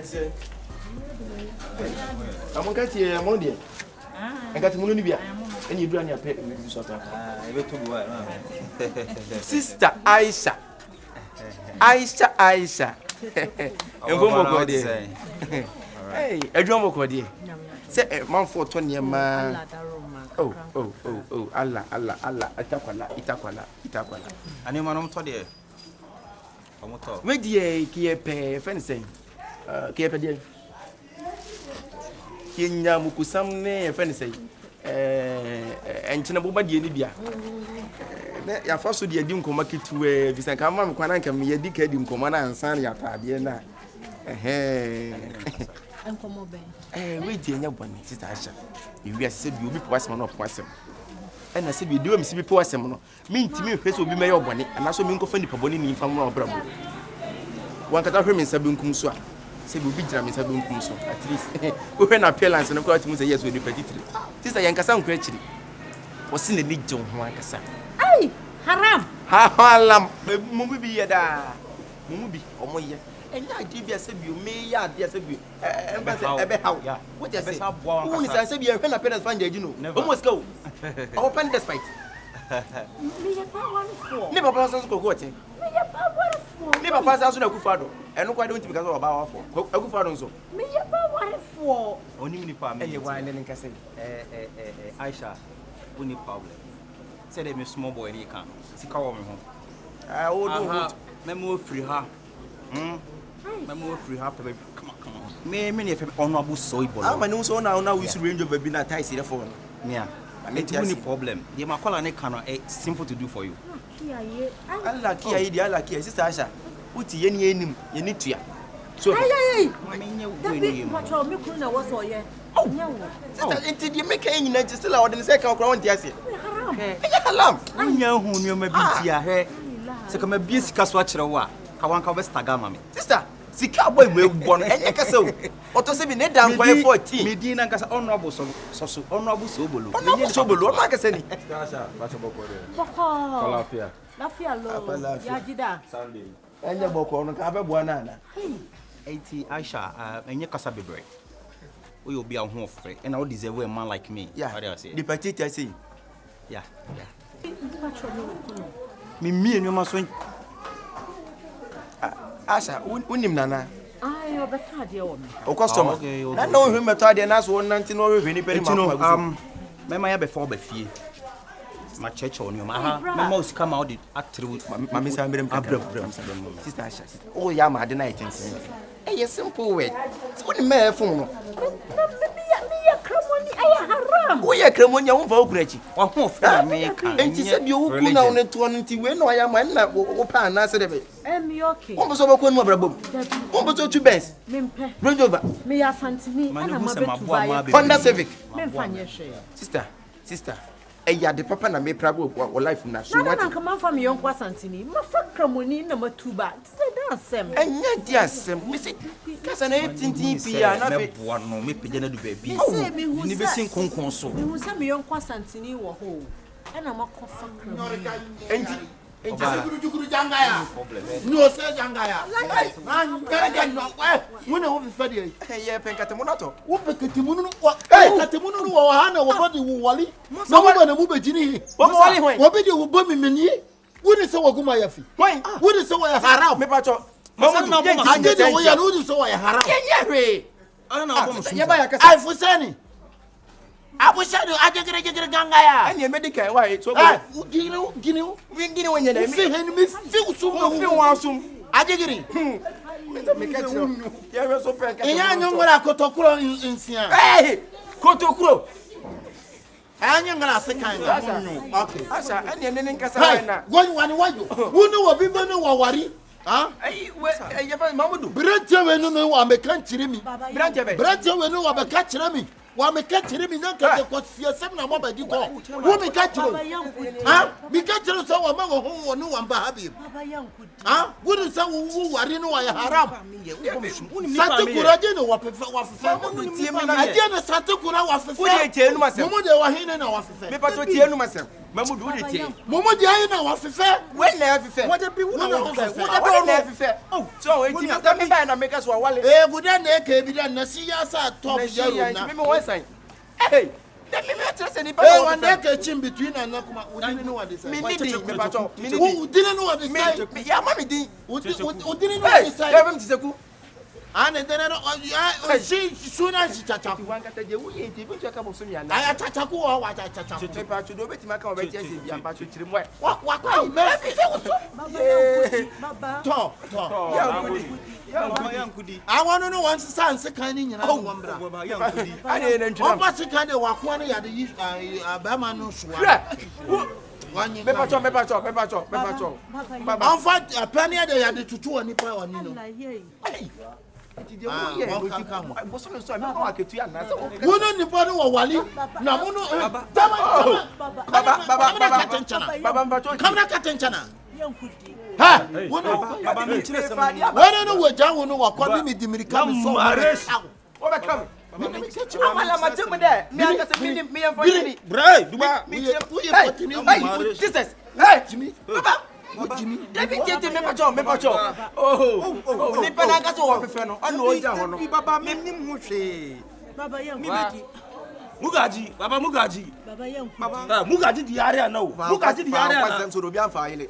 say. I'm going to get Monday. I got to Munibia. And you do on your pet with sort of. Sister Aisha. Aisha. And one more day. Hey, a drum of Kodaa. Say a month for 20 man. Oh, Allah, Itakwala. And you man, I'm told you. Where do you keep a fencing? Keep a deal. Kinya Mukusamne, fencing. And Chinabuba Libya. Ya first would you dim comaki to a Visacama, Quanaka, me a decade in Comana and Sanya Tabiana. Wait, you know, Sister Asha. If you said you'll be Passman of Passam. And I said, you do him, see, Passam. Mean to me, face will be my own money, and also mean to find the Paboni from our brother. One can have him in Sabun Kumswa. Say, we'll be jamming Sabun Kumswa. At least, we went appearance and of course, yes, with the petty. Sister Yankasan Cretchy was in the need to Wankasa. Ay, haram. Haram. Mubi yada. Mubi, or more yet. And I did a sub you may yard, yes, a bit. How? What I say? Who is I said you can appear as fine, you know. Never must go. Open the fight. Never pass us go watching. Never pass us on a good father. And look, I don't because of about a good father. So, me for only Nipa, and you wine and Cassin. Aisha, only problem. Said a small boy, he can't. See, call me home. I will memo free her. Memo free her. Come on. Many of them honorable soy ball. I'm an also now we should range of a binner tie the phone. Yeah. It's only problem. The Macola cannot simple to do for you. I like here, like here, Sister Asha. Put any name, you need to. So, I mean, what your Mikuna was for you. Oh, until you make any just allow the second ground, yes. Alarm. I know who you may be here. So, come a beast caswatcher. Kawanka West Tagama. Sister, see cowboy will born and castle. Or to say, net down by 14. Medina gas honorable so honorable Sobolo. Sobolo, like I said. Lafia, Yajida, Sunday. And the Boko on Caba Buanana. 80 Aisha, and your Casabi break. We will be a home free, and I'll deserve a man like me. Yeah, I say. The petite, I see. Yeah. Me and you must win. Asha, unim nana. I better dear. O customer. I know him at the last 119 or any penny. Mamma before the fee. My church on you, my most come out at through my Miss Ambram. Sister Asha. Oh, Yama, the night. A simple way. What a mere phone. We are Cremonia over Gretchen. Or and she said you will now net 20 when I am and open answer of it. Okay. Almost over Conmobra. Almost over 2 beds. Bring over. Me Asante me and Honda Civic. Sister. And ya the papa na me prabo or life na so what come on from your Asante me. Massacre money number 2 bad. And yet, yes, Miss Cass and 18 TP and one no me pigeon to baby. Say me who never seen Conconso. Who sent me young Asante or home. And I'm a coffin. And no, say Jangaya. When I was studying, hey, Pencatamonato. What Pencatamono? Catamono or Hannah or Body Wally? No one will be Ginny. What did you bomb me? What is so Gumayafi? Why? What is so a haram? Mepacho. I did know you so a haram. I don't know. I for Sunny. I was saying, I get a gangaya. And your medical, why? So, Guinea, when you see him, feel so. I did it. You are so perfect. And I know what I could talk in Sia. Hey, Kotokro. And you're going to say, okay, Asha, and you're in Casana. One, who know what people know what worry? Ah, Mamadou. Brother, when you know I'm a country, brother, when you are a catcher me. Wa me catch him in that because you seven and 1 by the call. Who me catch him? Ah, me catch him so a man who no one baby. Ah, wouldn't say who are in why haram. Santa Curajino was I didn't Santa Cura was the 48 myself. They were hidden our Mamu do it. Momo di ayi na wa fefe. When na fefe. What be who na fefe? What na fefe? Oh, so enti me buy na make us wale. Guda na e bi dan na si ya sa top yaro na. Me wan sign. Hey. Let me trust any person. One day came between and Udini no what they say. Minidi, Udini no what they say. Yeah, mommy di. Udini no what they say. Have him to and then she soon as she chacha. One kata je wo ye ti bi to ka bo so mi ana. Aya chacha ko o wa chacha. Che pa to do beti ma ka o beti ase bi ampa to chiri mo. Wa kwa me fi se wo to. Baba. To. Ya nkudi. Awon no wan san se kan ni nyina no wan bra. Ya nkudi. Ade na ntuna. O ba se kan de wa kwa ne ya de abama no so wa. Me pacho. Baba. Anfa apani de ya de tutu oni pa oni no. Wono ni bodo wo wali na mono baba kamera katenchana ha wono baba me chire sem wono no wo ja wono wo kwa mi dimirika mi so o be kam amala ma temu de me anga se me yan fani brai duba we potini Jesus hey Jimmy baba Jimmy David tete me pacho oh ni pana ka so wo fefe no ana o ja ho no baba me nim ho hwe Baba yan Mugaji baba yan baba Mugaji di area na o Mugaji di area na kwasem so obi afa ile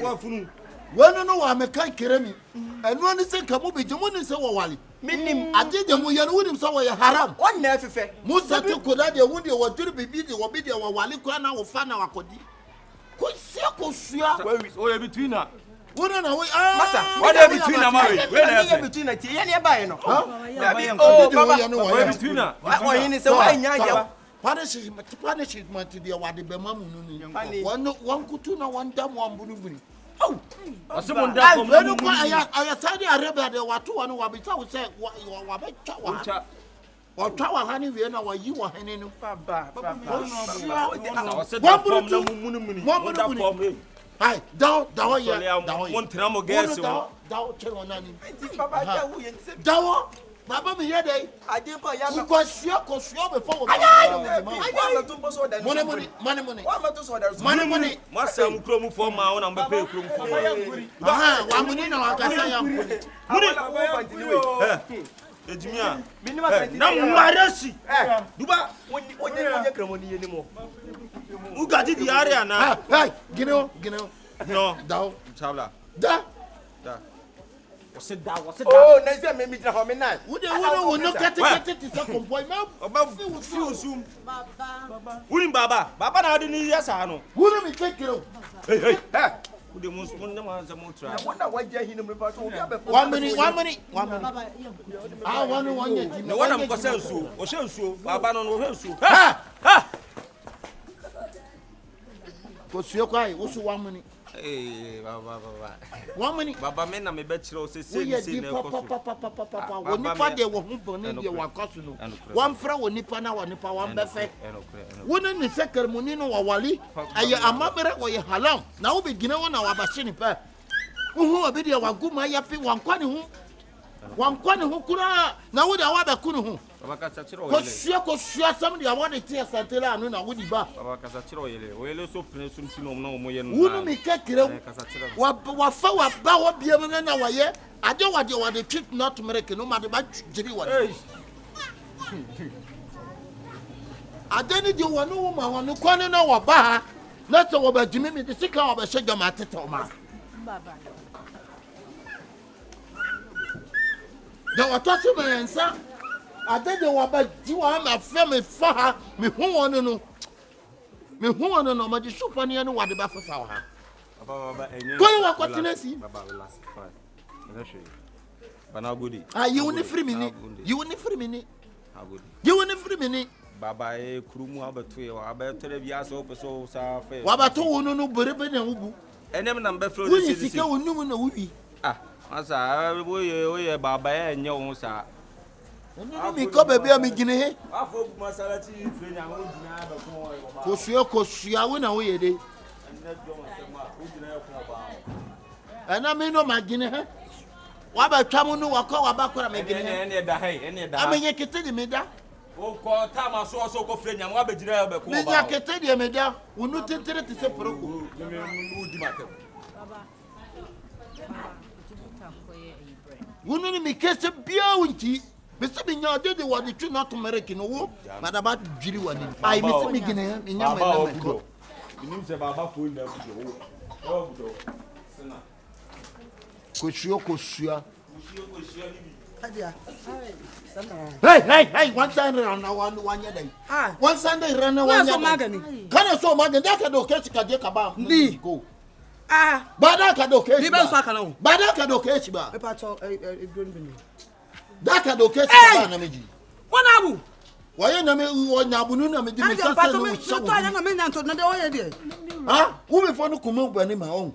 wa funu wono no wa me kan keremi enu ani se ka mo be jemo ni se wo wali minim ajeje mo ye no wonim so wo ye haram on na fefe Musa te Kodaa de won de wo duru bibi de wo bi de wo wali kwa na wo fa na wakodi ko sia o ye between na wono na we masa what dey between na ma we na between na tie ye ne ba ye no oh baba we between na o yin se wa nya ja punishment de wa de be mamu no ni won kutu na won dam won bunubuni oh asimun da ko no ko aya Saudi Arabia de watu won wa bita wo se wa be twa wa twa wa hani we na wa yi wa hani no baba Hi, dawo ya. Mon tramo gas mo. Dawo chero nani. Baba ja wo yen se. Dawo. Baba mi ye dey. Ade pa ya na. Ko sio before wo. Ayi to boso da. Money. Wa ma to so da. Money. Ma sam kromu fo ma wona mba pe kromu fo ma. Aha, wa muni na wa kasa ya. Muni. Ejimia. Na mwaresi. Duba. Onye kremoni ye ni mo. Mugaji di area na. Hey, gino. No. Dawo. Chabla. Da. What's it? Oh, na say me tra ho me na. Wo no kete ti sa kompoi ma. Oba fi sum. Baba. Wuni baba. Baba na odi ni yesa no. Wuni mi kekere. Hey. Ude mun na ma za mo tra. Wona waje hinu me pa so obi abe. 1 minute. Baba. Ah, one ye di. No wona mko sensu. O sensu. Baba no sensu. Ha. Ko suye kwa yi wo su 1 minute. Baba. 1 minute. Baba me na me be kire o se na papa. Woni pa de wo hu boni de wa kosu no. Wan fra woni pa na woni pa wan be fe. Woni ni se kermoni no wawali. Aye amabere wo ye halam. Na wo be gina wona wa ba hye ni pa. Hu obi de wa guma ya fi wan kwani hu kura na wo de wa be kunu hu. Baba kasa kire o ko sua sam de wa de tie Asante la anu na wo di ba. Baba kasa kire o yele so pene sum tino na o mo ye no. Wonu mi kekere wa fa wa ba wo bia mu na wa ye ade wa de treat not mereke no ma de ba jiri wa. Ade ni de wo no ma wo no kwani na wa ba ha na so wo ba jimi mi de sika wo ba shega ma tete ma. Baba. Da wa to se me nsa ade de wa ba ji wa ma fe me fa ha me hu won no ma di super ne no wa de ba fa wa ha baba enye ko wa kwatinasi baba last fine na show bana godi you woni free me baba e kurumu abeto ye wa abeto bi aso opeso sa fe wa ba to wonu no berebe na wubu enem na mbe flow de sisi sika wonu na wuwi asa oye baba enye won sa onu mi ko bebe mi gine he afọ bu masalati frenya ho gina ba ko sua wo na wo ye de ana me no ma gine he wa ba twa mu no wa ko wa ba kora me gine he ene da amenye kete de me da O ko time so ko frenya mo abegina ya be ko ba. Me nya kete de media, wonu tentere te se poroko. Me udi matem. Baba. Wonu ni me kese bia wonti. Me se me nya de wadi twu na to mereki no wo. Madaba dwiri wadi. Ai me se me gina me nya me na me. Nim se baba ko nda budo. O budo. Sena. Koshua. Adia. Hey, one time run one day. One Sunday run one day. Can I so magani that can okay to Kaba? Me go. Bada can okay. Bada can okay. That can okay. One abu. Why you know Nabunu? Who before no come up my own?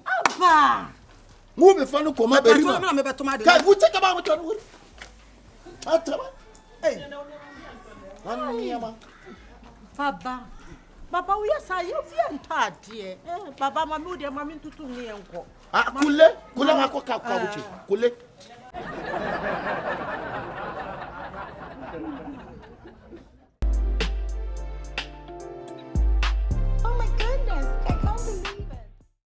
Move before no come up. Can we take about it? Hey, Baba, we are saying you are tired, dear. Baba, my mood, mammy to me and go. Kule.